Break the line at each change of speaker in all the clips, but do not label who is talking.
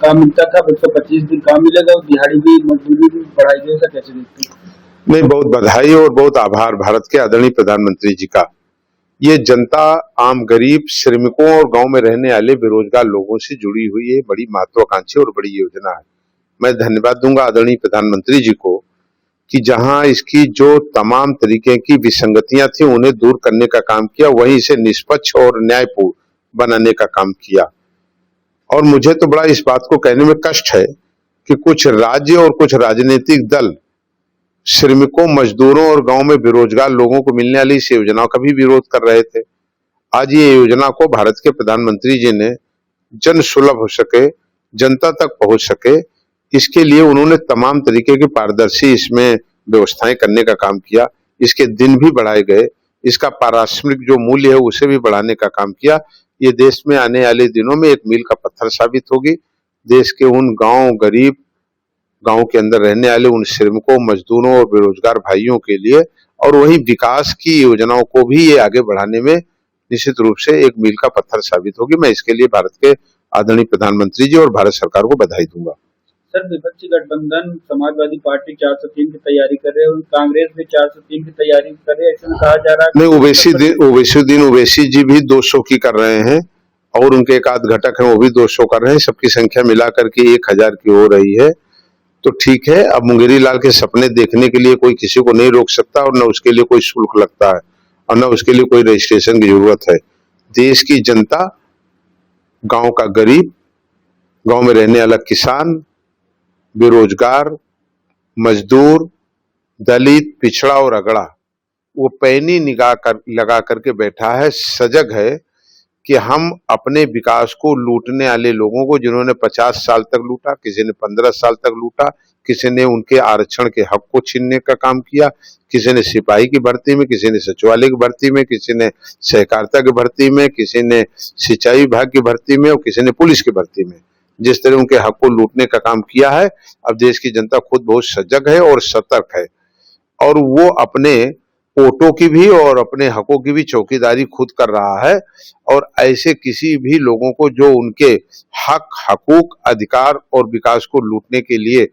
काम मिलता था, अब 125 दिन काम मिलेगा और दिहाड़ी भी मजदूरी भी बढ़ाई गई, ऐसा कैसे देखते हैं?
नहीं, बहुत बधाई और बहुत आभार भारत के आदरणीय प्रधानमंत्री जी का। ये जनता, आम गरीब, श्रमिकों और गांव में रहने वाले बेरोजगार लोगों से जुड़ी हुई ये बड़ी महत्वाकांक्षी और बड़ी योजना है। मैं धन्यवाद दूंगा आदरणीय प्रधानमंत्री जी को कि जहां इसकी जो तमाम तरीके की विसंगतियां थी उन्हें दूर करने का काम किया, वहीं इसे निष्पक्ष और न्यायपूर्ण बनाने का काम किया। और मुझे तो बड़ा इस बात को कहने में कष्ट है कि कुछ राज्य और कुछ राजनीतिक दल श्रमिकों, मजदूरों और गांव में बेरोजगार लोगों को मिलने वाली इस योजना का भी विरोध कर रहे थे। आज ये योजना को भारत के प्रधानमंत्री जी ने जन सुलभ हो सके, जनता तक पहुंच सके, इसके लिए उन्होंने तमाम तरीके की पारदर्शी इसमें व्यवस्थाएं करने का काम किया। इसके दिन भी बढ़ाए गए, इसका पारिश्रमिक जो मूल्य है उसे भी बढ़ाने का काम किया। ये देश में आने वाले दिनों में एक मील का पत्थर साबित होगी। देश के उन गरीब गांव के अंदर रहने वाले उन श्रमिकों, मजदूरों और बेरोजगार भाइयों के लिए, और वही विकास की योजनाओं को भी ये आगे बढ़ाने में निश्चित रूप से एक मील का पत्थर साबित होगी। मैं इसके लिए भारत के आदरणीय प्रधानमंत्री जी और भारत सरकार को बधाई दूंगा।
सर, विपक्षी गठबंधन समाजवादी पार्टी 403 की तैयारी कर रहे हैं और कांग्रेस भी 403 की तैयारी कर रहे हैं, ऐसा कहा जा रहा है।
नहीं, ओवैसी जी भी 200 की कर रहे हैं और उनके एक आध घटक है वो भी 200 कर रहे हैं। सबकी संख्या मिलाकर के 1000 की हो रही है। तो ठीक है, अब मुंगेरी लाल के सपने देखने के लिए कोई किसी को नहीं रोक सकता और न उसके लिए कोई शुल्क लगता है और न उसके लिए कोई रजिस्ट्रेशन की जरूरत है। देश की जनता, गांव का गरीब, गांव में रहने वाला किसान, बेरोजगार, मजदूर, दलित, पिछड़ा और अगड़ा, वो पैनी निगाह लगा करके बैठा है, सजग है कि हम अपने विकास को लूटने वाले लोगों को, जिन्होंने 50 साल तक लूटा, किसी ने 15 साल तक लूटा, किसी ने उनके आरक्षण के हक को छीनने का काम किया, किसी ने सिपाही की भर्ती में, किसी ने सचिवालय की भर्ती में, किसी ने सहकारिता की भर्ती में, किसी ने सिंचाई विभाग की भर्ती में और किसी ने पुलिस की भर्ती में। जिस तरह उनके हक को लूटने का काम किया है, अब देश की जनता खुद बहुत सजग है और सतर्क है और वो अपने वोटों की भी और अपने हकों की भी चौकीदारी खुद कर रहा है। और ऐसे किसी भी लोगों को जो उनके हक, हकूक, अधिकार और विकास को लूटने के लिए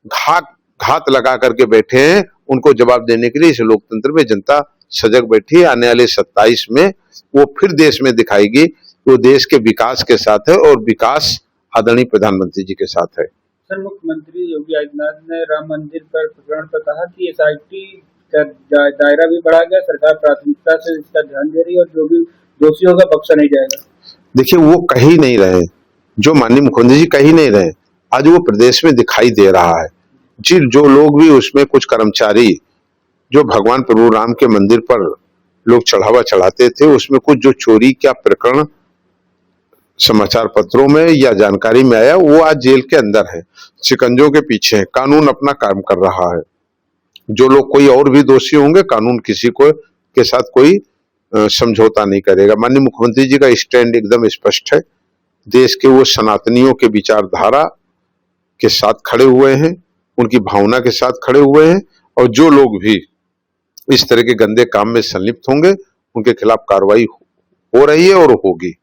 घात लगा करके बैठे हैं, उनको जवाब देने के लिए इस लोकतंत्र में जनता सजग बैठी है। आने वाले 27 में वो फिर देश में दिखाएगी, वो देश के विकास के साथ है और विकास आदरणीय प्रधानमंत्री जी के साथ है।
सर, मुख्यमंत्री योगी आदित्यनाथ ने राम मंदिर पर प्रकरण पर कहा कि SIT का दायरा भी बढ़ा गया, सरकार प्राथमिकता से इसका ध्यान दे रही है और जो भी दोषी होगा बख्शा नहीं जाएगा।
देखिए, वो कह ही नहीं रहे, जो माननीय मुख्यमंत्री जी कह ही नहीं रहे, आज वो प्रदेश में दिखाई दे रहा है जी। जो लोग भी उसमें, कुछ कर्मचारी जो भगवान प्रभु राम के मंदिर पर लोग चढ़ावा चढ़ाते थे, उसमें कुछ जो चोरी का प्रकरण समाचार पत्रों में या जानकारी में आया, वो आज जेल के अंदर है, शिकंजों के पीछे है। कानून अपना काम कर रहा है। जो लोग, कोई और भी दोषी होंगे, कानून किसी को के साथ कोई समझौता नहीं करेगा। माननीय मुख्यमंत्री जी का स्टैंड एकदम स्पष्ट है। देश के वो सनातनियों के विचारधारा के साथ खड़े हुए हैं, उनकी भावना के साथ खड़े हुए हैं और जो लोग भी इस तरह के गंदे काम में संलिप्त होंगे उनके खिलाफ कार्रवाई हो रही है और होगी।